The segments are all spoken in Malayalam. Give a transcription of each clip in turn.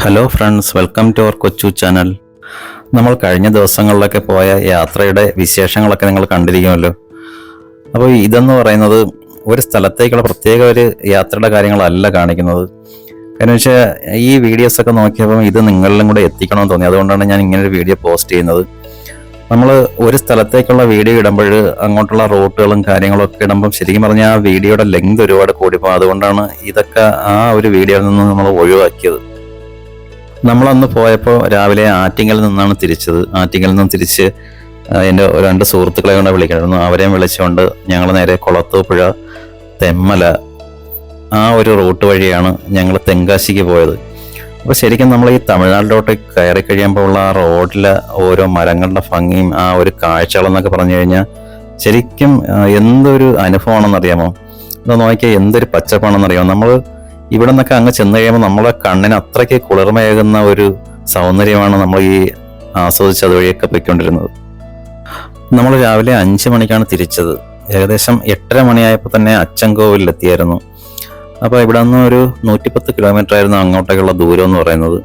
Hello friends, welcome to our കൊച്ചു ചാനൽ. നമ്മൾ കഴിഞ്ഞ ദിവസങ്ങളിലൊക്കെ പോയ യാത്രയുടെ വിശേഷങ്ങളൊക്കെ നിങ്ങൾ കണ്ടിരിക്കുമല്ലോ. അപ്പോൾ ഇതെന്ന് പറയുന്നത് ഒരു സ്ഥലത്തേക്കുള്ള പ്രത്യേക ഒരു യാത്രയുടെ കാര്യങ്ങളല്ല കാണിക്കുന്നത്. കാരണം വെച്ചാൽ ഈ വീഡിയോസൊക്കെ നോക്കിയപ്പോൾ ഇത് നിങ്ങളിലും കൂടെ എത്തിക്കണമെന്ന് തോന്നി. അതുകൊണ്ടാണ് ഞാൻ ഇങ്ങനൊരു വീഡിയോ പോസ്റ്റ് ചെയ്യുന്നത്. നമ്മൾ ഒരു സ്ഥലത്തേക്കുള്ള വീഡിയോ ഇടുമ്പോൾ അങ്ങോട്ടുള്ള റൂട്ടുകളും കാര്യങ്ങളൊക്കെ ഇടുമ്പം ശരിക്കും പറഞ്ഞാൽ ആ വീഡിയോയുടെ ലെങ്ത് ഒരുപാട് കൂടിപ്പോകും. അതുകൊണ്ടാണ് ഇതൊക്കെ ആ ഒരു വീഡിയോയിൽ നിന്ന് നമ്മൾ ഒഴിവാക്കിയത്. നമ്മളന്ന് പോയപ്പോൾ രാവിലെ ആറ്റിങ്ങൽ നിന്നാണ് തിരിച്ചത്. ആറ്റിങ്ങൽ നിന്നും തിരിച്ച് എൻ്റെ രണ്ട് സുഹൃത്തുക്കളെ കൊണ്ട് വിളിക്കണമായിരുന്നു. അവരെയും വിളിച്ചുകൊണ്ട് ഞങ്ങൾ നേരെ കുളത്തൂപ്പുഴ, തെന്മല ആ ഒരു റൂട്ട് വഴിയാണ് ഞങ്ങൾ തെങ്കാശിക്ക് പോയത്. അപ്പോൾ ശരിക്കും നമ്മൾ ഈ തമിഴ്നാട്ടിലോട്ട് കയറി കഴിയുമ്പോൾ ഉള്ള ആ റോഡിലെ ഓരോ മരങ്ങളുടെ ഭംഗിയും ആ ഒരു കാഴ്ചകളെന്നൊക്കെ പറഞ്ഞു കഴിഞ്ഞാൽ ശരിക്കും എന്തൊരു അനുഭവമാണെന്നറിയാമോ? അത് നോക്കിയാൽ എന്തൊരു പച്ചപ്പാണെന്നറിയാമോ? നമ്മൾ ഇവിടെ നിന്നൊക്കെ അങ്ങ് ചെന്ന് കഴിയുമ്പോൾ നമ്മളെ കണ്ണിന് അത്രയ്ക്ക് കുളിർമയേകുന്ന ഒരു സൗന്ദര്യമാണ് നമ്മൾ ഈ ആസ്വദിച്ച് അതുവഴിയൊക്കെ പോയിക്കൊണ്ടിരുന്നത്. നമ്മൾ രാവിലെ 5 മണിക്കാണ് തിരിച്ചത്. ഏകദേശം 8:30 മണിയായപ്പോൾ തന്നെ അച്ചൻകോവിലെത്തിയായിരുന്നു. അപ്പോൾ ഇവിടെ നിന്ന് ഒരു 110 കിലോമീറ്റർ ആയിരുന്നു അങ്ങോട്ടേക്കുള്ള ദൂരം എന്ന് പറയുന്നത്.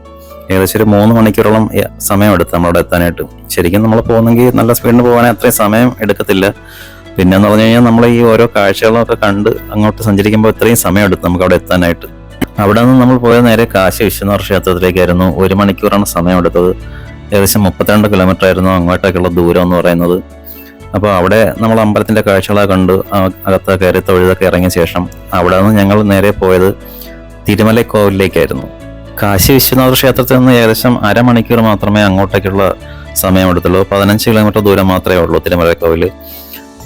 ഏകദേശം ഒരു 3 മണിക്കൂറോളം സമയമെടുത്ത് നമ്മളവിടെ എത്താനായിട്ട്. ശരിക്കും നമ്മൾ പോകുന്നെങ്കിൽ നല്ല സ്പീഡിന് പോകാനേ അത്രയും സമയം എടുക്കത്തില്ല. പിന്നെന്ന് പറഞ്ഞു കഴിഞ്ഞാൽ നമ്മൾ ഈ ഓരോ കാഴ്ചകളൊക്കെ കണ്ട് അങ്ങോട്ട് സഞ്ചരിക്കുമ്പോൾ ഇത്രയും സമയം എടുത്തു നമുക്ക് അവിടെ എത്താനായിട്ട്. അവിടെ നിന്ന് നമ്മൾ പോയ നേരെ കാശി വിശ്വനാഥ ക്ഷേത്രത്തിലേക്കായിരുന്നു. 1 മണിക്കൂറാണ് സമയം എടുത്തത്. ഏകദേശം 32 കിലോമീറ്റർ ആയിരുന്നു അങ്ങോട്ടേക്കുള്ള ദൂരം എന്ന് പറയുന്നത്. അപ്പോൾ അവിടെ നമ്മൾ അമ്പലത്തിൻ്റെ കാഴ്ചകളൊക്കെ കണ്ട് അകത്ത് കയറി തൊഴുതൊക്കെ ഇറങ്ങിയ ശേഷം അവിടെ നിന്ന് ഞങ്ങൾ നേരെ പോയത് തിരുമലൈക്കോവിലേക്കായിരുന്നു. കാശി വിശ്വനാഥ ക്ഷേത്രത്തിൽ നിന്ന് ഏകദേശം അരമണിക്കൂർ മാത്രമേ അങ്ങോട്ടേക്കുള്ള സമയമെടുത്തുള്ളൂ. 15 കിലോമീറ്റർ ദൂരം മാത്രമേ ഉള്ളൂ തിരുമലൈക്കോവിൽ.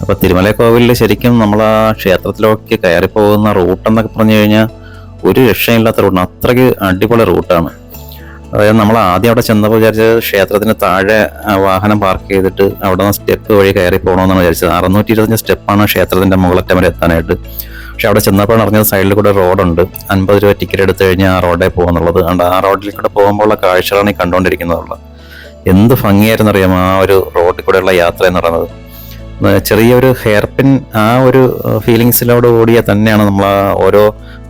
അപ്പോൾ തിരുമലൈക്കോവിലിൽ ശരിക്കും നമ്മൾ ആ ക്ഷേത്രത്തിലേക്ക് കയറി പോകുന്ന റൂട്ടെന്നൊക്കെ പറഞ്ഞു കഴിഞ്ഞാൽ ഒരു രക്ഷയില്ലാത്ത റൂട്ടാണ്. അത്രയ്ക്ക് അടിപൊളി റൂട്ടാണ്. അതായത് നമ്മൾ ആദ്യം അവിടെ ചെന്നപ്പോൾ വിചാരിച്ചത് ക്ഷേത്രത്തിന് താഴെ വാഹനം പാർക്ക് ചെയ്തിട്ട് അവിടെ നിന്ന് സ്റ്റെപ്പ് വഴി കയറി പോകണമെന്നാണ് വിചാരിച്ചത്. 625 സ്റ്റെപ്പാണ് ക്ഷേത്രത്തിൻ്റെ മുകളറ്റം വരെ എത്താനായിട്ട്. പക്ഷെ അവിടെ ചെന്നപ്പോഴാണ് അറിഞ്ഞത് സൈഡിൽ കൂടെ റോഡുണ്ട്. 50 രൂപ ടിക്കറ്റ് എടുത്തു കഴിഞ്ഞാൽ ആ റോഡേ പോകുന്നുള്ളത്. അതുകൊണ്ട് ആ റോഡിൽ കൂടെ പോകുമ്പോഴുള്ള കാഴ്ചകളാണ് ഈ കണ്ടുകൊണ്ടിരിക്കുന്നതുള്ളത്. എന്ത് ഭംഗിയായിരുന്നു അറിയാമോ ആ ഒരു റോഡിൽ കൂടെയുള്ള യാത്ര എന്ന് പറയുന്നത്. ചെറിയൊരു ഹെയർപിൻ ആ ഒരു ഫീലിങ്സിലോട് കൂടിയ തന്നെയാണ് നമ്മൾ ആ ഓരോ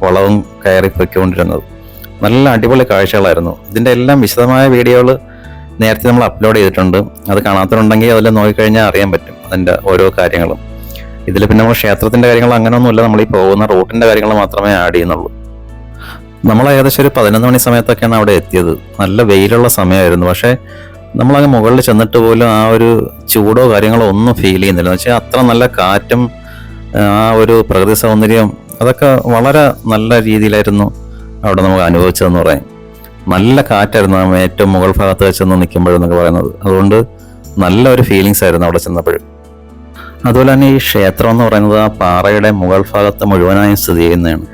വളവും കയറി പൊയ്ക്കൊണ്ടിരുന്നത്. നല്ല അടിപൊളി കാഴ്ചകളായിരുന്നു. ഇതിൻ്റെ എല്ലാം വിശദമായ വീഡിയോകൾ നേരത്തെ നമ്മൾ അപ്ലോഡ് ചെയ്തിട്ടുണ്ട്. അത് കാണാത്തതുണ്ടെങ്കിൽ അതിൽ നോക്കിക്കഴിഞ്ഞാൽ അറിയാൻ പറ്റും അതിൻ്റെ ഓരോ കാര്യങ്ങളും. ഇതിൽ പിന്നെ നമ്മൾ ക്ഷേത്രത്തിൻ്റെ കാര്യങ്ങൾ അങ്ങനെയൊന്നുമില്ല. നമ്മൾ ഈ പോകുന്ന റൂട്ടിൻ്റെ കാര്യങ്ങൾ മാത്രമേ ആഡ് ചെയ്യുന്നുള്ളൂ. നമ്മൾ ഏകദേശം ഒരു 11 മണി സമയത്തൊക്കെയാണ് അവിടെ എത്തിയത്. നല്ല വെയിലുള്ള സമയമായിരുന്നു. പക്ഷേ നമ്മളങ്ങ് മുകളിൽ ചെന്നിട്ട് പോലും ആ ഒരു ചൂടോ കാര്യങ്ങളോ ഒന്നും ഫീൽ ചെയ്യുന്നില്ല. എന്ന് വെച്ചാൽ അത്ര നല്ല കാറ്റും ആ ഒരു പ്രകൃതി സൗന്ദര്യം അതൊക്കെ വളരെ നല്ല രീതിയിലായിരുന്നു അവിടെ നമുക്ക് അനുഭവിച്ചതെന്ന് പറയാം. നല്ല കാറ്റായിരുന്നു ഏറ്റവും മുകൾ ഭാഗത്ത് വെച്ചെന്ന് നിൽക്കുമ്പോഴെന്നൊക്കെ പറയുന്നത്. അതുകൊണ്ട് നല്ലൊരു ഫീലിങ്സ് ആയിരുന്നു അവിടെ ചെന്നപ്പോഴും. അതുപോലെ തന്നെ ഈ ക്ഷേത്രം എന്ന് പറയുന്നത് ആ പാറയുടെ മുകൾ ഭാഗത്ത് മുഴുവനായും സ്ഥിതി ചെയ്യുന്നതാണ്.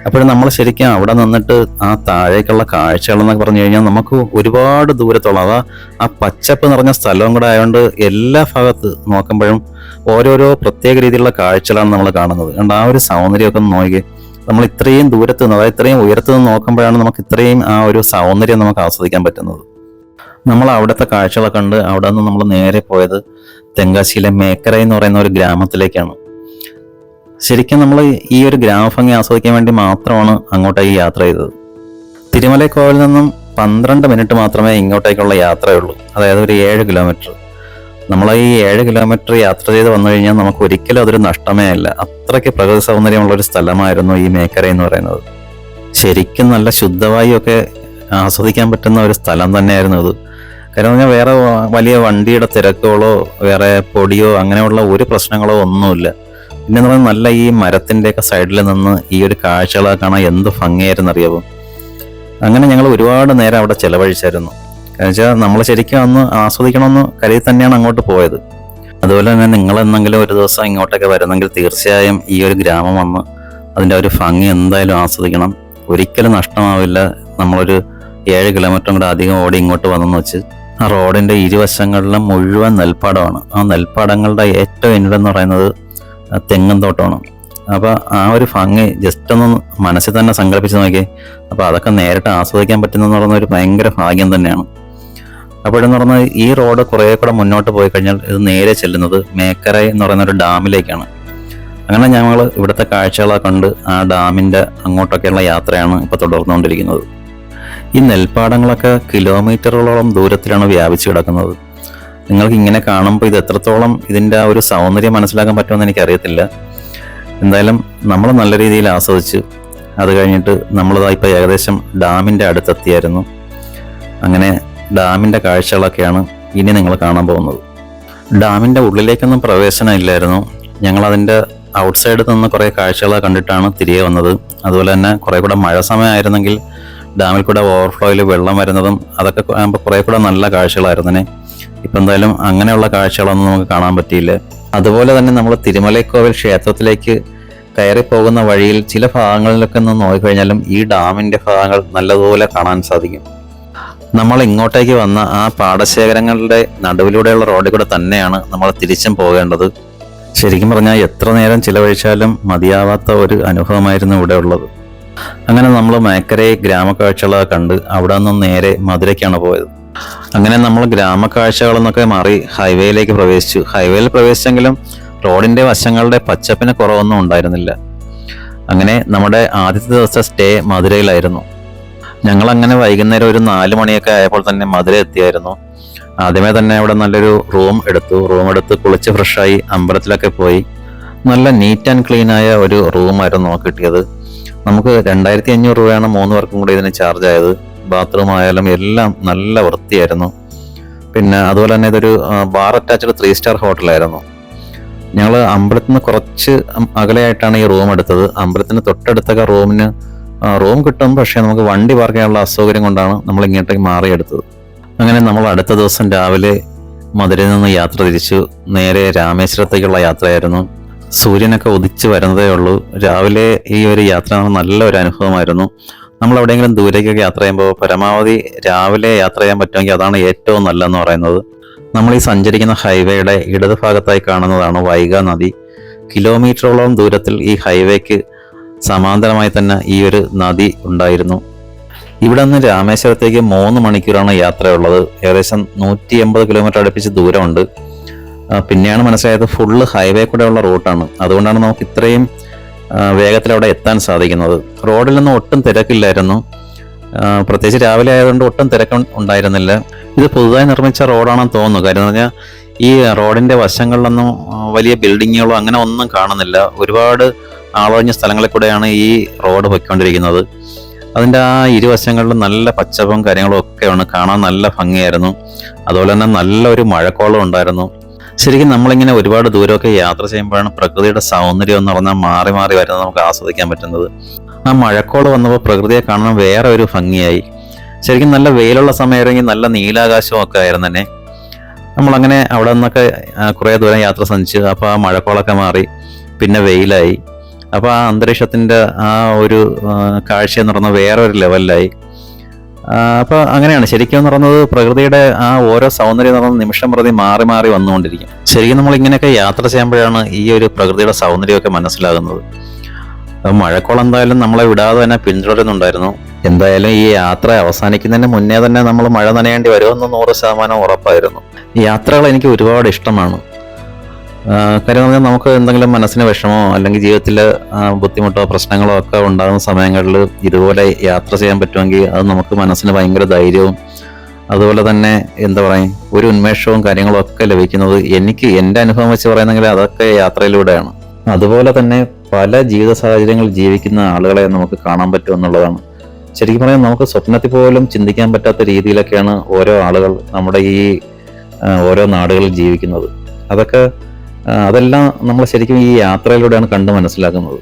അപ്പോഴും നമ്മൾ ശരിക്കും അവിടെ നിന്നിട്ട് ആ താഴേക്കുള്ള കാഴ്ചകളെന്നൊക്കെ പറഞ്ഞു കഴിഞ്ഞാൽ നമുക്ക് ഒരുപാട് ദൂരത്തോളം അതാ ആ പച്ചപ്പ് നിറഞ്ഞ സ്ഥലവും കൂടെ ആയതുകൊണ്ട് എല്ലാ ഭാഗത്ത് നോക്കുമ്പോഴും ഓരോരോ പ്രത്യേക രീതിയിലുള്ള കാഴ്ചകളാണ് നമ്മൾ കാണുന്നത്. അതുകൊണ്ട് ആ ഒരു സൗന്ദര്യമൊക്കെ ഒന്ന് നോക്കി നമ്മൾ ഇത്രയും ദൂരത്ത് നിന്ന് അതായത് ഇത്രയും ഉയരത്ത് നിന്ന് നോക്കുമ്പോഴാണ് നമുക്ക് ഇത്രയും ആ ഒരു സൗന്ദര്യം നമുക്ക് ആസ്വദിക്കാൻ പറ്റുന്നത്. നമ്മൾ അവിടുത്തെ കാഴ്ചകളൊക്കെ കണ്ട് അവിടെ നിന്ന് നമ്മൾ നേരെ പോയത് തെങ്കാശിയിലെ മേക്കര എന്ന് പറയുന്ന ഒരു ഗ്രാമത്തിലേക്കാണ്. ശരിക്കും നമ്മൾ ഈ ഒരു ഗ്രാമഭംഗി ആസ്വദിക്കാൻ വേണ്ടി മാത്രമാണ് അങ്ങോട്ടേക്ക് യാത്ര ചെയ്തത്. തിരുമലൈക്കോവിൽ നിന്നും 12 മിനിറ്റ് മാത്രമേ ഇങ്ങോട്ടേക്കുള്ള യാത്രയുള്ളൂ. അതായത് ഒരു 7 കിലോമീറ്റർ. നമ്മൾ ഈ 7 കിലോമീറ്റർ യാത്ര ചെയ്ത് വന്നു കഴിഞ്ഞാൽ നമുക്ക് ഒരിക്കലും അതൊരു നഷ്ടമേ അല്ല. അത്രയ്ക്ക് പ്രകൃതി സൗന്ദര്യമുള്ളൊരു സ്ഥലമായിരുന്നു ഈ മേക്കര എന്ന് പറയുന്നത്. ശരിക്കും നല്ല ശുദ്ധവായുവൊക്കെ ആസ്വദിക്കാൻ പറ്റുന്ന ഒരു സ്ഥലം തന്നെയായിരുന്നു ഇത്. കാരണം പറഞ്ഞാൽ വേറെ വലിയ വണ്ടിയുടെ തിരക്കുകളോ വേറെ പൊടിയോ അങ്ങനെയുള്ള ഒരു പ്രശ്നങ്ങളോ ഒന്നുമില്ല. പിന്നെ എന്ന് പറഞ്ഞാൽ നല്ല ഈ മരത്തിൻ്റെയൊക്കെ സൈഡിൽ നിന്ന് ഈ ഒരു കാഴ്ചകളൊക്കെ കാണാൻ എന്ത് ഭംഗിയായിരുന്നു അറിയാമോ. അങ്ങനെ ഞങ്ങൾ ഒരുപാട് നേരം അവിടെ ചിലവഴിച്ചായിരുന്നു. കാരണം വെച്ചാൽ നമ്മൾ ശരിക്കും അന്ന് ആസ്വദിക്കണമെന്ന് കരുതി തന്നെയാണ് അങ്ങോട്ട് പോയത്. അതുപോലെ തന്നെ നിങ്ങളെന്നെങ്കിലും ഒരു ദിവസം ഇങ്ങോട്ടൊക്കെ വരുന്നെങ്കിൽ തീർച്ചയായും ഈ ഒരു ഗ്രാമം വന്ന് അതിൻ്റെ ഒരു ഭംഗി എന്തായാലും ആസ്വദിക്കണം. ഒരിക്കലും നഷ്ടമാവില്ല. നമ്മളൊരു 7 കിലോമീറ്ററും കൂടെ അധികം ഓടി ഇങ്ങോട്ട് വന്നെന്ന് വെച്ച് ആ റോഡിൻ്റെ ഇരുവശങ്ങളിലും മുഴുവൻ നെൽപ്പാടമാണ്. ആ നെൽപ്പാടങ്ങളുടെ ഏറ്റവും എൻഡെന്ന് പറയുന്നത് തെങ്ങും തോട്ടമാണ്. അപ്പോൾ ആ ഒരു ഭംഗി ജസ്റ്റ് ഒന്ന് മനസ്സിൽ തന്നെ സങ്കല്പിച്ച് നോക്കി. അപ്പോൾ അതൊക്കെ നേരിട്ട് ആസ്വദിക്കാൻ പറ്റുന്നതെന്ന് പറയുന്ന ഒരു ഭയങ്കര ഭാഗ്യം തന്നെയാണ്. അപ്പോഴെന്ന് പറഞ്ഞാൽ ഈ റോഡ് കുറേ കൂടെ മുന്നോട്ട് പോയി കഴിഞ്ഞാൽ ഇത് നേരെ ചെല്ലുന്നത് മേക്കര എന്ന് പറയുന്ന ഒരു ഡാമിലേക്കാണ്. അങ്ങനെ ഞങ്ങൾ ഇവിടുത്തെ കാഴ്ചകളൊക്കെ കണ്ട് ആ ഡാമിൻ്റെ അങ്ങോട്ടൊക്കെയുള്ള യാത്രയാണ് ഇപ്പോൾ തുടർന്നുകൊണ്ടിരിക്കുന്നത്. ഈ നെൽപ്പാടങ്ങളൊക്കെ കിലോമീറ്ററുകളോളം ദൂരത്തിലാണ് വ്യാപിച്ചു കിടക്കുന്നത്. നിങ്ങൾക്ക് ഇങ്ങനെ കാണുമ്പോൾ ഇത് എത്രത്തോളം ഇതിൻ്റെ ആ ഒരു സൗന്ദര്യം മനസ്സിലാക്കാൻ പറ്റുമെന്ന് എനിക്കറിയത്തില്ല. എന്തായാലും നമ്മൾ നല്ല രീതിയിൽ ആസ്വദിച്ച് അത് കഴിഞ്ഞിട്ട് നമ്മളിതാ ഇപ്പോൾ ഏകദേശം ഡാമിൻ്റെ അടുത്തെത്തിയായിരുന്നു. അങ്ങനെ ഡാമിൻ്റെ കാഴ്ചകളൊക്കെയാണ് ഇനി നിങ്ങൾ കാണാൻ പോകുന്നത്. ഡാമിൻ്റെ ഉള്ളിലേക്കൊന്നും പ്രവേശനം ഇല്ലായിരുന്നു. ഞങ്ങളതിൻ്റെ ഔട്ട്സൈഡിൽ നിന്ന് കുറേ കാഴ്ചകൾ കണ്ടിട്ടാണ് തിരികെ വന്നത്. അതുപോലെ തന്നെ കുറേ കൂടെ മഴ സമയമായിരുന്നെങ്കിൽ ഡാമിൽ കൂടെ ഓവർഫ്ലോയിൽ വെള്ളം വരുന്നതും അതൊക്കെ ആകുമ്പോൾ കുറേ കൂടെ നല്ല കാഴ്ചകളായിരുന്നേ. ഇപ്പം എന്തായാലും അങ്ങനെയുള്ള കാഴ്ചകളൊന്നും നമുക്ക് കാണാൻ പറ്റിയില്ല. അതുപോലെ തന്നെ നമ്മൾ തിരുമലൈക്കോവിൽ ക്ഷേത്രത്തിലേക്ക് കയറി പോകുന്ന വഴിയിൽ ചില ഭാഗങ്ങളിലൊക്കെ ഒന്ന് നോക്കിക്കഴിഞ്ഞാലും ഈ ഡാമിൻ്റെ ഭാഗങ്ങൾ നല്ലതുപോലെ കാണാൻ സാധിക്കും. നമ്മൾ ഇങ്ങോട്ടേക്ക് വന്ന ആ പാടശേഖരങ്ങളുടെ നടുവിലൂടെയുള്ള റോഡിൽ കൂടെ തന്നെയാണ് നമ്മൾ തിരിച്ചും പോകേണ്ടത്. ശരിക്കും പറഞ്ഞാൽ എത്ര നേരം ചിലവഴിച്ചാലും മതിയാവാത്ത ഒരു അനുഭവമായിരുന്നു ഇവിടെ ഉള്ളത്. അങ്ങനെ നമ്മൾ മേക്കരെ ഗ്രാമക്കാഴ്ചകളൊക്കെ കണ്ട് അവിടെ നിന്നും നേരെ മധുരയ്ക്കാണ് പോയത്. അങ്ങനെ നമ്മൾ ഗ്രാമക്കാഴ്ചകളെന്നൊക്കെ മാറി ഹൈവേയിലേക്ക് പ്രവേശിച്ചു. ഹൈവേയിൽ പ്രവേശിച്ചെങ്കിലും റോഡിൻ്റെ വശങ്ങളുടെ പച്ചപ്പിന് കുറവൊന്നും ഉണ്ടായിരുന്നില്ല. അങ്ങനെ നമ്മുടെ ആദ്യത്തെ ദിവസത്തെ സ്റ്റേ മധുരയിലായിരുന്നു. ഞങ്ങളങ്ങനെ വൈകുന്നേരം ഒരു 4 മണിയൊക്കെ ആയപ്പോൾ തന്നെ മധുര എത്തിയായിരുന്നു. ആദ്യമേ തന്നെ അവിടെ നല്ലൊരു റൂം എടുത്ത് കുളിച്ച് ഫ്രഷായി അമ്പലത്തിലൊക്കെ പോയി. നല്ല നീറ്റ് ആൻഡ് ക്ലീൻ ആയ ഒരു റൂമായിരുന്നു നമുക്ക് കിട്ടിയത്. നമുക്ക് 2500 രൂപയാണ് 3 പേർക്കും കൂടി ഇതിന് ചാർജ് ആയത്. ബാത്റൂം ആയാലും എല്ലാം നല്ല വൃത്തിയായിരുന്നു. പിന്നെ അതുപോലെ തന്നെ ഇതൊരു ബാർ അറ്റാച്ച്ഡ് 3 സ്റ്റാർ ഹോട്ടലായിരുന്നു. ഞങ്ങൾ അമ്പലത്തിൽ നിന്ന് കുറച്ച് അകലെയായിട്ടാണ് ഈ റൂം എടുത്തത്. അമ്പലത്തിന് തൊട്ടടുത്തൊക്കെ റൂം കിട്ടും, പക്ഷേ നമുക്ക് വണ്ടി പാർക്ക് ചെയ്യാനുള്ള അസൗകര്യം കൊണ്ടാണ് നമ്മൾ ഇങ്ങോട്ടേക്ക് മാറിയെടുത്തത്. അങ്ങനെ നമ്മൾ അടുത്ത ദിവസം രാവിലെ മധുരയിൽ നിന്ന് യാത്ര തിരിച്ചു. നേരെ രാമേശ്വരത്തേക്കുള്ള യാത്രയായിരുന്നു. സൂര്യനൊക്കെ ഉദിച്ചു വരുന്നതേ ഉള്ളൂ. രാവിലെ ഈ ഒരു യാത്ര നല്ലൊരു അനുഭവമായിരുന്നു. നമ്മൾ എവിടെയെങ്കിലും ദൂരേക്കൊക്കെ യാത്ര ചെയ്യുമ്പോൾ പരമാവധി രാവിലെ യാത്ര ചെയ്യാൻ പറ്റുമെങ്കിൽ അതാണ് ഏറ്റവും നല്ലതെന്ന് പറയുന്നത്. നമ്മൾ ഈ സഞ്ചരിക്കുന്ന ഹൈവേയുടെ ഇടതുഭാഗത്തായി കാണുന്നതാണ് വൈഗ നദി. കിലോമീറ്ററോളം ദൂരത്തിൽ ഈ ഹൈവേക്ക് സമാന്തരമായി തന്നെ ഈ ഒരു നദി ഉണ്ടായിരുന്നു. ഇവിടെ നിന്ന് രാമേശ്വരത്തേക്ക് 3 മണിക്കൂറാണ് യാത്രയുള്ളത്. ഏകദേശം 180 കിലോമീറ്റർ അടുപ്പിച്ച് ദൂരമുണ്ട്. പിന്നെയാണ് മനസ്സിലായത് ഫുള്ള് ഹൈവേ കൂടെയുള്ള റൂട്ടാണ്. അതുകൊണ്ടാണ് നമുക്ക് ഇത്രയും വേഗത്തിൽ അവിടെ എത്താൻ സാധിക്കുന്നത്. റോഡിൽ നിന്ന് ഒട്ടും തിരക്കില്ലായിരുന്നു. പ്രത്യേകിച്ച് രാവിലെ ആയതുകൊണ്ട് ഒട്ടും തിരക്ക് ഉണ്ടായിരുന്നില്ല. ഇത് പുതുതായി നിർമ്മിച്ച റോഡാണെന്ന് തോന്നുന്നു. കാര്യം എന്ന് പറഞ്ഞാൽ ഈ റോഡിൻ്റെ വശങ്ങളിലൊന്നും വലിയ ബിൽഡിങ്ങുകളോ അങ്ങനെ ഒന്നും കാണുന്നില്ല. ഒരുപാട് ആളൊഴിഞ്ഞ സ്ഥലങ്ങളിൽ കൂടെയാണ് ഈ റോഡ് പൊയ്ക്കൊണ്ടിരിക്കുന്നത്. അതിൻ്റെ ആ ഇരുവശങ്ങളിലും നല്ല പച്ചപ്പും കാര്യങ്ങളും ഒക്കെയാണ്. കാണാൻ നല്ല ഭംഗിയായിരുന്നു. അതുപോലെ തന്നെ നല്ലൊരു മഴക്കോളം ഉണ്ടായിരുന്നു. ശരിക്കും നമ്മളിങ്ങനെ ഒരുപാട് ദൂരമൊക്കെ യാത്ര ചെയ്യുമ്പോഴാണ് പ്രകൃതിയുടെ സൗന്ദര്യം എന്ന് പറഞ്ഞാൽ മാറി മാറി വരുന്നത് നമുക്ക് ആസ്വദിക്കാൻ പറ്റുന്നത്. ആ മഴക്കോളം വന്നപ്പോൾ പ്രകൃതിയെ കാണാൻ വേറെ ഒരു ഭംഗിയായി. ശരിക്കും നല്ല വെയിലുള്ള സമയമായിരുന്നെങ്കിൽ നല്ല നീലാകാശവും ഒക്കെ ആയിരുന്നു തന്നെ. നമ്മളങ്ങനെ അവിടെ നിന്നൊക്കെ കുറേ ദൂരം യാത്ര സഞ്ചരിച്ചു. അപ്പോൾ ആ മഴക്കോളൊക്കെ മാറി, പിന്നെ വെയിലായി. അപ്പോൾ ആ അന്തരീക്ഷത്തിൻ്റെ ആ ഒരു കാഴ്ച എന്ന് പറയുന്നത് വേറെ ഒരു ലെവലിലായി. അപ്പോൾ അങ്ങനെയാണ് ശരിക്കും എന്ന് പറയുന്നത്. പ്രകൃതിയുടെ ആ ഓരോ സൗന്ദര്യം എന്ന് പറയുന്നത് നിമിഷം പ്രതി മാറി മാറി വന്നുകൊണ്ടിരിക്കും. ശരിക്കും നമ്മൾ ഇങ്ങനെയൊക്കെ യാത്ര ചെയ്യുമ്പോഴാണ് ഈ ഒരു പ്രകൃതിയുടെ സൗന്ദര്യമൊക്കെ മനസ്സിലാകുന്നത്. മഴക്കോളം എന്തായാലും നമ്മളെ വിടാതെ തന്നെ പിന്തുടരുന്നുണ്ടായിരുന്നു. എന്തായാലും ഈ യാത്ര അവസാനിക്കുന്നതിന് മുന്നേ തന്നെ നമ്മൾ മഴ നനയേണ്ടി വരുമെന്ന് 100% ഉറപ്പായിരുന്നു. യാത്രകൾ എനിക്ക് ഒരുപാട് ഇഷ്ടമാണ്. കാര്യം പറഞ്ഞാൽ നമുക്ക് എന്തെങ്കിലും മനസ്സിന് വിഷമോ അല്ലെങ്കിൽ ജീവിതത്തിൽ ബുദ്ധിമുട്ടോ പ്രശ്നങ്ങളോ ഒക്കെ ഉണ്ടാകുന്ന സമയങ്ങളിൽ ഇതുപോലെ യാത്ര ചെയ്യാൻ പറ്റുമെങ്കിൽ അത് നമുക്ക് മനസ്സിന് ഭയങ്കര ധൈര്യവും അതുപോലെ തന്നെ എന്താ പറയുക ഒരു ഉന്മേഷവും കാര്യങ്ങളും ഒക്കെ ലഭിക്കുന്നത് എനിക്ക് എൻ്റെ അനുഭവം വെച്ച് പറയുന്നെങ്കിൽ അതൊക്കെ യാത്രയിലൂടെയാണ്. അതുപോലെ തന്നെ പല ജീവിത സാഹചര്യങ്ങളിൽ ജീവിക്കുന്ന ആളുകളെ നമുക്ക് കാണാൻ പറ്റും എന്നുള്ളതാണ്. ശരിക്കും പറയാൻ നമുക്ക് സ്വപ്നത്തിൽ പോലും ചിന്തിക്കാൻ പറ്റാത്ത രീതിയിലൊക്കെയാണ് ഓരോ ആളുകൾ നമ്മുടെ ഈ ഓരോ നാടുകളിൽ ജീവിക്കുന്നത്. അതെല്ലാം നമ്മൾ ശരിക്കും ഈ യാത്രയിലൂടെയാണ് കണ്ടു മനസ്സിലാക്കുന്നത്.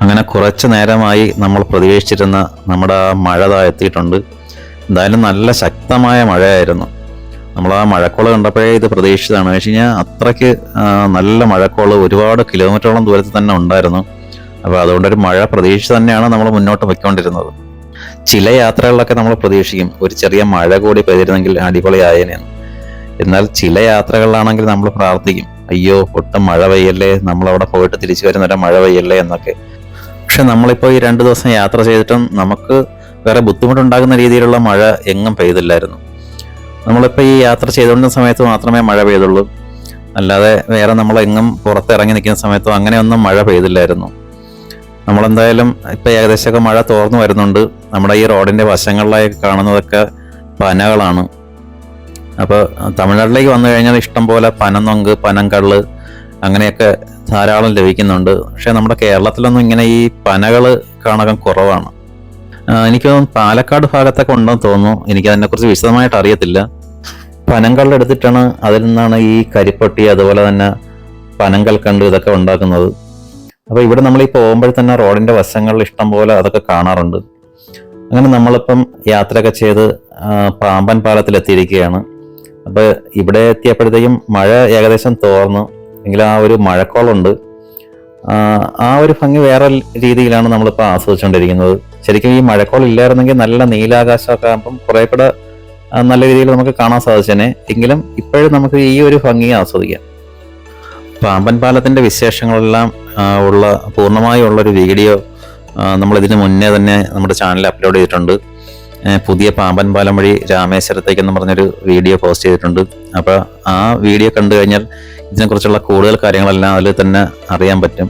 അങ്ങനെ കുറച്ച് നേരമായി നമ്മൾ പ്രതീക്ഷിച്ചിരുന്ന നമ്മുടെ ആ മഴ എത്തിയിട്ടുണ്ട്. എന്തായാലും നല്ല ശക്തമായ മഴയായിരുന്നു. നമ്മൾ ആ മഴക്കോള് കണ്ടപ്പോഴേ ഇത് പ്രതീക്ഷിച്ചതാണ്. വെച്ച് കഴിഞ്ഞാൽ അത്രയ്ക്ക് നല്ല മഴക്കോള് ഒരുപാട് കിലോമീറ്ററോളം ദൂരത്തിൽ തന്നെ ഉണ്ടായിരുന്നു. അപ്പോൾ അതുകൊണ്ടൊരു മഴ പ്രതീക്ഷിച്ച് തന്നെയാണ് നമ്മൾ മുന്നോട്ട് പൊയ്ക്കൊണ്ടിരുന്നത്. ചില യാത്രകളിലൊക്കെ നമ്മൾ പ്രതീക്ഷിക്കും ഒരു ചെറിയ മഴ കൂടി പെയ്തിരുന്നെങ്കിൽ അടിപൊളിയായേനെന്ന്. എന്നാൽ ചില യാത്രകളിലാണെങ്കിൽ നമ്മൾ പ്രാർത്ഥിക്കും അയ്യോ ഒട്ടും മഴ പെയ്യല്ലേ, നമ്മളവിടെ പോയിട്ട് തിരിച്ചു വരുന്നവരെ മഴ പെയ്യല്ലേ എന്നൊക്കെ. പക്ഷെ നമ്മളിപ്പോൾ ഈ 2 ദിവസം യാത്ര ചെയ്തിട്ടും നമുക്ക് വേറെ ബുദ്ധിമുട്ടുണ്ടാകുന്ന രീതിയിലുള്ള മഴ എങ്ങും പെയ്തില്ലായിരുന്നു. നമ്മളിപ്പോൾ ഈ യാത്ര ചെയ്തുകൊണ്ടിരുന്ന സമയത്ത് മാത്രമേ മഴ പെയ്തുള്ളൂ. അല്ലാതെ വേറെ നമ്മളെങ്ങും പുറത്തിറങ്ങി നിൽക്കുന്ന സമയത്തോ അങ്ങനെയൊന്നും മഴ പെയ്തില്ലായിരുന്നു. നമ്മളെന്തായാലും ഇപ്പം ഏകദേശമൊക്കെ മഴ തോർന്നു വരുന്നുണ്ട്. നമ്മുടെ ഈ റോഡിൻ്റെ വശങ്ങളിലായി കാണുന്നതൊക്കെ പനകളാണ്. അപ്പോൾ തമിഴ്നാട്ടിലേക്ക് വന്നു കഴിഞ്ഞാൽ ഇഷ്ടം പോലെ പനനൊങ്ക്, പനങ്കള്ള് അങ്ങനെയൊക്കെ ധാരാളം ലഭിക്കുന്നുണ്ട്. പക്ഷേ നമ്മുടെ കേരളത്തിലൊന്നും ഇങ്ങനെ ഈ പനകൾ കാണാൻ കുറവാണ്. എനിക്ക് തോന്നുന്നു പാലക്കാട് ഭാഗത്തൊക്കെ ഉണ്ടെന്ന് തോന്നുന്നു. എനിക്കതിനെക്കുറിച്ച് വിശദമായിട്ട് അറിയത്തില്ല. പനങ്കള്ളെടുത്തിട്ടാണ് അതിൽ നിന്നാണ് ഈ കരിപ്പട്ടി അതുപോലെ തന്നെ പനങ്കൽക്കണ്ട് ഇതൊക്കെ ഉണ്ടാക്കുന്നത്. അപ്പോൾ ഇവിടെ നമ്മൾ ഈ പോകുമ്പോൾ തന്നെ റോഡിൻ്റെ വശങ്ങളിൽ ഇഷ്ടം പോലെ അതൊക്കെ കാണാറുണ്ട്. അങ്ങനെ നമ്മളിപ്പം യാത്രയൊക്കെ ചെയ്ത് പാമ്പൻ പാലത്തിലെത്തിയിരിക്കുകയാണ്. അപ്പോൾ ഇവിടെ എത്തിയപ്പോഴത്തേക്കും മഴ ഏകദേശം തോർന്നു, എങ്കിലും ആ ഒരു മഴക്കോളുണ്ട്. ആ ഒരു ഭംഗി വേറെ രീതിയിലാണ് നമ്മളിപ്പോൾ ആസ്വദിച്ചുകൊണ്ടിരിക്കുന്നത്. ശരിക്കും ഈ മഴക്കോൾ ഇല്ലായിരുന്നെങ്കിൽ നല്ല നീലാകാശമൊക്കെ ആകുമ്പം കുറേ കൂടെ നല്ല രീതിയിൽ നമുക്ക് കാണാൻ സാധിച്ചേനെ. എങ്കിലും ഇപ്പോഴും നമുക്ക് ഈ ഒരു ഭംഗി ആസ്വദിക്കാം. പാമ്പൻ പാലത്തിൻ്റെ വിശേഷങ്ങളെല്ലാം ഉള്ള പൂർണ്ണമായും ഉള്ളൊരു വീഡിയോ നമ്മളിതിന് മുന്നേ തന്നെ നമ്മുടെ ചാനലിൽ അപ്ലോഡ് ചെയ്തിട്ടുണ്ട്. പുതിയ പാമ്പൻ പാലം വഴി രാമേശ്വരത്തേക്കെന്ന് പറഞ്ഞൊരു വീഡിയോ പോസ്റ്റ് ചെയ്തിട്ടുണ്ട്. അപ്പോൾ ആ വീഡിയോ കണ്ടു കഴിഞ്ഞാൽ ഇതിനെക്കുറിച്ചുള്ള കൂടുതൽ കാര്യങ്ങളെല്ലാം അതിൽ തന്നെ അറിയാൻ പറ്റും.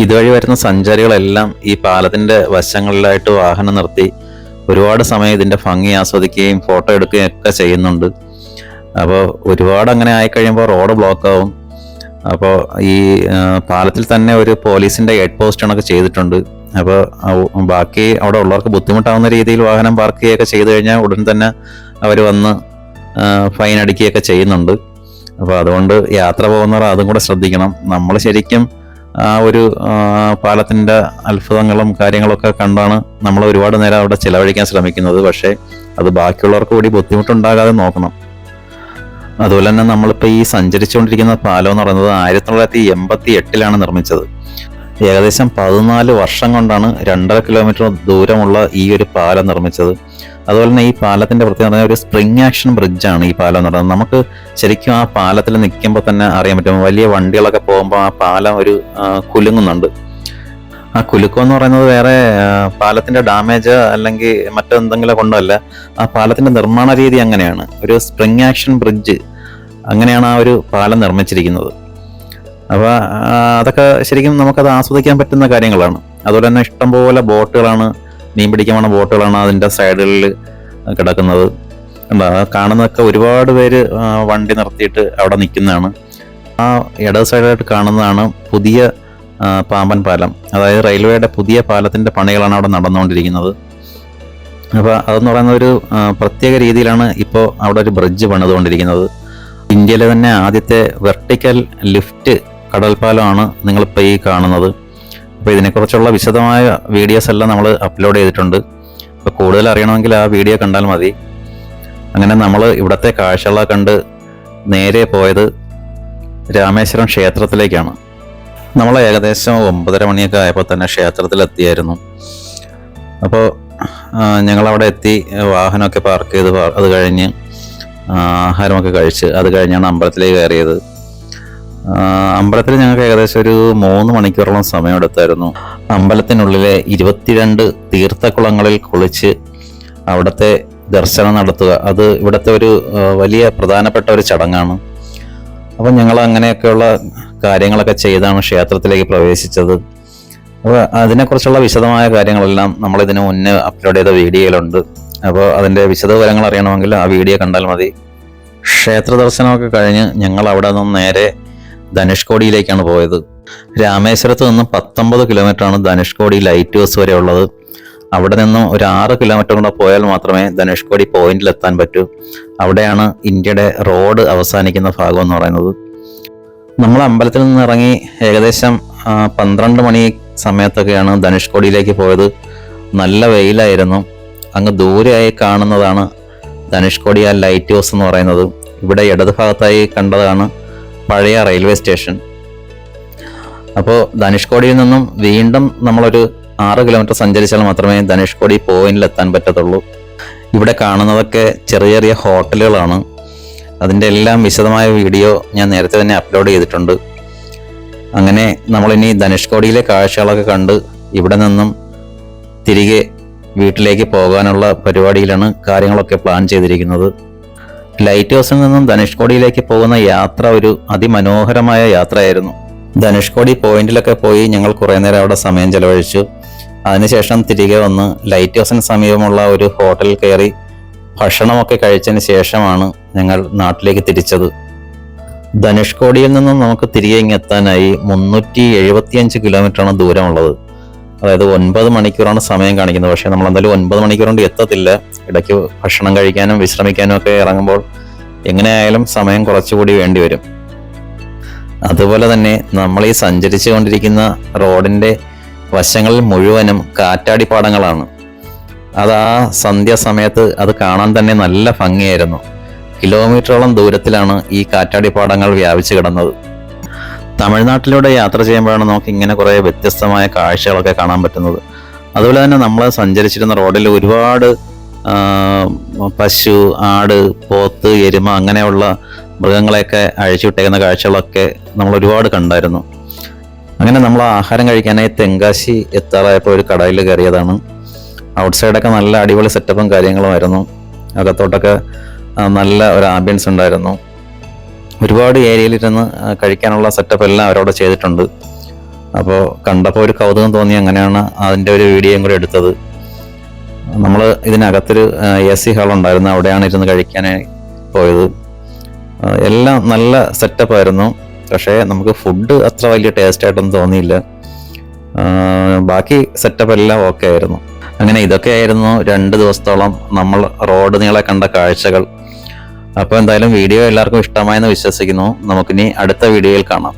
ഇതുവഴി വരുന്ന സഞ്ചാരികളെല്ലാം ഈ പാലത്തിൻ്റെ വശങ്ങളിലായിട്ട് വാഹനം നിർത്തി ഒരുപാട് സമയം ഇതിൻ്റെ ഭംഗി ആസ്വദിക്കുകയും ഫോട്ടോ എടുക്കുകയും ഒക്കെ ചെയ്യുന്നുണ്ട്. അപ്പോൾ ഒരുപാട് അങ്ങനെ ആയിക്കഴിയുമ്പോൾ റോഡ് ബ്ലോക്ക് ആവും. അപ്പോൾ ഈ പാലത്തിൽ തന്നെ ഒരു പോലീസിൻ്റെ ഹെഡ് പോസ്റ്റ് കണക്ക് ചെയ്തിട്ടുണ്ട്. അപ്പോൾ ബാക്കി അവിടെ ഉള്ളവർക്ക് ബുദ്ധിമുട്ടാവുന്ന രീതിയിൽ വാഹനം പാർക്ക് ചെയ്യുകയൊക്കെ ചെയ്തു കഴിഞ്ഞാൽ ഉടൻ തന്നെ അവർ വന്ന് ഫൈൻ അടിക്കുകയൊക്കെ ചെയ്യുന്നുണ്ട്. അപ്പോൾ അതുകൊണ്ട് യാത്ര പോകുന്നവർ അതും കൂടെ ശ്രദ്ധിക്കണം. നമ്മൾ ശരിക്കും ആ ഒരു പാലത്തിൻ്റെ അത്ഭുതങ്ങളും കാര്യങ്ങളൊക്കെ കണ്ടാണ് നമ്മൾ ഒരുപാട് നേരം അവിടെ ചിലവഴിക്കാൻ ശ്രമിക്കുന്നത്. പക്ഷേ അത് ബാക്കിയുള്ളവർക്ക് കൂടി ബുദ്ധിമുട്ടുണ്ടാകാതെ നോക്കണം. അതുപോലെ തന്നെ നമ്മളിപ്പോൾ ഈ സഞ്ചരിച്ചുകൊണ്ടിരിക്കുന്ന പാലം എന്ന് പറയുന്നത് 1988 നിർമ്മിച്ചത്. ഏകദേശം 14 വർഷം കൊണ്ടാണ് 2.5 കിലോമീറ്റർ ദൂരമുള്ള ഈ ഒരു പാലം നിർമ്മിച്ചത്. അതുപോലെ തന്നെ ഈ പാലത്തിന്റെ പ്രത്യേകത ഒരു സ്പ്രിംഗ് ആക്ഷൻ ബ്രിഡ്ജാണ് ഈ പാലം എന്ന് പറയുന്നത്. നമുക്ക് ശരിക്കും ആ പാലത്തിൽ നിൽക്കുമ്പോൾ തന്നെ അറിയാൻ പറ്റും, വലിയ വണ്ടികളൊക്കെ പോകുമ്പോൾ ആ പാലം ഒരു കുലുങ്ങുന്നുണ്ട്. ആ കുലുക്കം എന്ന് പറയുന്നത് വേറെ പാലത്തിന്റെ ഡാമേജ് അല്ലെങ്കിൽ മറ്റെന്തെങ്കിലും കൊണ്ടല്ല, ആ പാലത്തിന്റെ നിർമ്മാണ രീതി അങ്ങനെയാണ്. ഒരു സ്പ്രിംഗ് ആക്ഷൻ ബ്രിഡ്ജ് അങ്ങനെയാണ് ആ ഒരു പാലം നിർമ്മിച്ചിരിക്കുന്നത്. അപ്പോൾ അതൊക്കെ ശരിക്കും നമുക്കത് ആസ്വദിക്കാൻ പറ്റുന്ന കാര്യങ്ങളാണ്. അതുപോലെ തന്നെ ഇഷ്ടംപോലെ ബോട്ടുകളാണ്, മീൻ പിടിക്കാൻ പോണ ബോട്ടുകളാണ് അതിൻ്റെ സൈഡുകളിൽ കിടക്കുന്നത്. കാണുന്നതൊക്കെ ഒരുപാട് പേര് വണ്ടി നിർത്തിയിട്ട് അവിടെ നിൽക്കുന്നതാണ്. ആ ഇടത് സൈഡായിട്ട് കാണുന്നതാണ് പുതിയ പാമ്പൻ പാലം. അതായത് റെയിൽവേയുടെ പുതിയ പാലത്തിൻ്റെ പണികളാണ് അവിടെ നടന്നുകൊണ്ടിരിക്കുന്നത്. അപ്പോൾ അതെന്ന് പറയുന്ന ഒരു പ്രത്യേക രീതിയിലാണ് ഇപ്പോൾ അവിടെ ഒരു ബ്രിഡ്ജ് പണിതുകൊണ്ടിരിക്കുന്നത്. ഇന്ത്യയിലെ തന്നെ ആദ്യത്തെ വെർട്ടിക്കൽ ലിഫ്റ്റ് കടൽപ്പാലമാണ് നിങ്ങളിപ്പോൾ ഈ കാണുന്നത്. അപ്പോൾ ഇതിനെക്കുറിച്ചുള്ള വിശദമായ വീഡിയോസ് എല്ലാം നമ്മൾ അപ്ലോഡ് ചെയ്തിട്ടുണ്ട്. അപ്പോൾ കൂടുതൽ അറിയണമെങ്കിൽ ആ വീഡിയോ കണ്ടാൽ മതി. അങ്ങനെ നമ്മൾ ഇവിടുത്തെ കാഴ്ചകളൊക്കെ കണ്ട് നേരെ പോയത് രാമേശ്വരം ക്ഷേത്രത്തിലേക്കാണ്. നമ്മൾ ഏകദേശം 9:30 മണിയൊക്കെ ആയപ്പോൾ തന്നെ ക്ഷേത്രത്തിലെത്തിയായിരുന്നു. അപ്പോൾ ഞങ്ങളവിടെ എത്തി, വാഹനമൊക്കെ പാർക്ക് ചെയ്ത് അത് കഴിഞ്ഞ് ആഹാരമൊക്കെ കഴിച്ച് അത് കഴിഞ്ഞാണ് അമ്പലത്തിലേക്ക് കയറിയത്. അമ്പലത്തിൽ ഞങ്ങൾക്ക് ഏകദേശം ഒരു 3 മണിക്കൂറോളം സമയമെടുത്തായിരുന്നു. അമ്പലത്തിനുള്ളിലെ 22 തീർത്ഥക്കുളങ്ങളിൽ കുളിച്ച് അവിടുത്തെ ദർശനം നടത്തുക, അത് ഇവിടുത്തെ ഒരു വലിയ പ്രധാനപ്പെട്ട ഒരു ചടങ്ങാണ്. അപ്പം ഞങ്ങൾ അങ്ങനെയൊക്കെയുള്ള കാര്യങ്ങളൊക്കെ ചെയ്താണ് ക്ഷേത്രത്തിലേക്ക് പ്രവേശിച്ചത്. അപ്പോൾ അതിനെക്കുറിച്ചുള്ള വിശദമായ കാര്യങ്ങളെല്ലാം നമ്മളിതിന് മുന്നേ അപ്ലോഡ് ചെയ്ത വീഡിയോയിലുണ്ട്. അപ്പോൾ അതിൻ്റെ വിശദവിവരങ്ങൾ അറിയണമെങ്കിൽ ആ വീഡിയോ കണ്ടാൽ മതി. ക്ഷേത്ര ദർശനമൊക്കെ കഴിഞ്ഞ് ഞങ്ങൾ അവിടെ നിന്ന് നേരെ ധനുഷ്കോടിയിലേക്കാണ് പോയത്. രാമേശ്വരത്ത് നിന്നും 19 കിലോമീറ്ററാണ് ധനുഷ്കോടി ലൈറ്റ് ഹൗസ് വരെ ഉള്ളത്. അവിടെ നിന്നും ഒരു 6 കിലോമീറ്റർ കൂടെ പോയാൽ മാത്രമേ ധനുഷ്കോടി പോയിന്റിലെത്താൻ പറ്റൂ. അവിടെയാണ് ഇന്ത്യയുടെ റോഡ് അവസാനിക്കുന്ന ഭാഗം എന്ന് പറയുന്നത്. നമ്മൾ അമ്പലത്തിൽ നിന്ന് ഇറങ്ങി ഏകദേശം 12 മണി സമയത്തൊക്കെയാണ് ധനുഷ്കോടിയിലേക്ക് പോയത്. നല്ല വെയിലായിരുന്നു. അങ്ങ് ദൂരെയായി കാണുന്നതാണ് ധനുഷ്കോടി ആ ലൈറ്റ് ഹൗസ് എന്ന് പറയുന്നത്. ഇവിടെ ഇടത് ഭാഗത്തായി കണ്ടതാണ് പഴയ റെയിൽവേ സ്റ്റേഷൻ. അപ്പോൾ ധനുഷ്കോടിയിൽ നിന്നും വീണ്ടും നമ്മളൊരു 6 കിലോമീറ്റർ സഞ്ചരിച്ചാൽ മാത്രമേ ധനുഷ്കോടി പോയിന്റിലെത്താൻ പറ്റത്തുള്ളൂ. ഇവിടെ കാണുന്നതൊക്കെ ചെറിയ ചെറിയ ഹോട്ടലുകളാണ്. അതിൻ്റെ എല്ലാം വിശദമായ വീഡിയോ ഞാൻ നേരത്തെ തന്നെ അപ്ലോഡ് ചെയ്തിട്ടുണ്ട്. അങ്ങനെ നമ്മളിനി ധനുഷ്കോടിയിലെ കാഴ്ചകളൊക്കെ കണ്ട് ഇവിടെ നിന്നും തിരികെ വീട്ടിലേക്ക് പോകാനുള്ള പരിപാടിയിലാണ് കാര്യങ്ങളൊക്കെ പ്ലാൻ ചെയ്തിരിക്കുന്നത്. ലൈറ്റ് ഹൗസിൽ നിന്നും ധനുഷ്കോടിയിലേക്ക് പോകുന്ന യാത്ര ഒരു അതിമനോഹരമായ യാത്രയായിരുന്നു. ധനുഷ്കോടി പോയിന്റിലൊക്കെ പോയി ഞങ്ങൾ കുറേ നേരം അവിടെ സമയം ചെലവഴിച്ചു. അതിനുശേഷം തിരികെ വന്ന് ലൈറ്റ് ഹൗസിന് സമീപമുള്ള ഒരു ഹോട്ടലിൽ കയറി ഭക്ഷണമൊക്കെ കഴിച്ചതിന് ശേഷമാണ് ഞങ്ങൾ നാട്ടിലേക്ക് തിരിച്ചത്. ധനുഷ്കോടിയിൽ നിന്നും നമുക്ക് തിരികെ ഇങ്ങെത്താനായി 375 കിലോമീറ്ററാണ് ദൂരമുള്ളത്. അതായത് 9 മണിക്കൂറാണ് സമയം കാണിക്കുന്നത്. പക്ഷേ നമ്മൾ എന്തായാലും 9 മണിക്കൂർ കൊണ്ട് എത്തത്തില്ല. ഇടയ്ക്ക് ഭക്ഷണം കഴിക്കാനും വിശ്രമിക്കാനും ഒക്കെ ഇറങ്ങുമ്പോൾ എങ്ങനെയായാലും സമയം കുറച്ചുകൂടി വേണ്ടി വരും. അതുപോലെ തന്നെ നമ്മൾ ഈ സഞ്ചരിച്ചു കൊണ്ടിരിക്കുന്ന റോഡിൻ്റെ വശങ്ങളിൽ മുഴുവനും കാറ്റാടിപ്പാടങ്ങളാണ്. അത് ആ സന്ധ്യാസമയത്ത് അത് കാണാൻ തന്നെ നല്ല ഭംഗിയായിരുന്നു. കിലോമീറ്ററോളം ദൂരത്തിലാണ് ഈ കാറ്റാടിപ്പാടങ്ങൾ വ്യാപിച്ചു കിടന്നത്. തമിഴ്നാട്ടിലൂടെ യാത്ര ചെയ്യുമ്പോഴാണ് നമുക്ക് ഇങ്ങനെ കുറേ വ്യത്യസ്തമായ കാഴ്ചകളൊക്കെ കാണാൻ പറ്റുന്നത്. അതുപോലെ തന്നെ നമ്മൾ സഞ്ചരിച്ചിരുന്ന റോഡിൽ ഒരുപാട് പശു, ആട്, പോത്ത്, എരുമ അങ്ങനെയുള്ള മൃഗങ്ങളെയൊക്കെ അഴിച്ചുവിട്ടേക്കുന്ന കാഴ്ചകളൊക്കെ നമ്മൾ ഒരുപാട് കണ്ടായിരുന്നു. അങ്ങനെ നമ്മൾ ആഹാരം കഴിക്കാനായി തെങ്കാശി എത്താറായപ്പോൾ ഒരു കടയിൽ കയറിയതാണ്. ഔട്ട് സൈഡൊക്കെ നല്ല അടിപൊളി സെറ്റപ്പും കാര്യങ്ങളുമായിരുന്നു. അകത്തോട്ടൊക്കെ നല്ല ഒരു ആംബിയൻസ് ഉണ്ടായിരുന്നു. ഒരുപാട് ഏരിയയിലിരുന്ന് കഴിക്കാനുള്ള സെറ്റപ്പ് എല്ലാം അവരവിടെ ചെയ്തിട്ടുണ്ട്. അപ്പോൾ കണ്ടപ്പോൾ ഒരു കൗതുകം തോന്നി. അങ്ങനെയാണ് അതിൻ്റെ ഒരു വീഡിയോയും കൂടെ എടുത്തത്. നമ്മൾ ഇതിനകത്തൊരു AC ഹാൾ ഉണ്ടായിരുന്നു. അവിടെയാണ് ഇരുന്ന് കഴിക്കാനായി പോയത്. എല്ലാം നല്ല സെറ്റപ്പായിരുന്നു. പക്ഷേ നമുക്ക് ഫുഡ് അത്ര വലിയ ടേസ്റ്റ് ആയിട്ടൊന്നും തോന്നിയില്ല. ബാക്കി സെറ്റപ്പ് എല്ലാം ഓക്കെ ആയിരുന്നു. അങ്ങനെ ഇതൊക്കെയായിരുന്നു 2 ദിവസത്തോളം നമ്മൾ റോഡ് നീളെ കണ്ട കാഴ്ചകൾ. അപ്പോൾ എന്തായാലും വീഡിയോ എല്ലാവർക്കും ഇഷ്ടമായെന്ന് വിശ്വസിക്കുന്നു. നമുക്കിനി അടുത്ത വീഡിയോയിൽ കാണാം.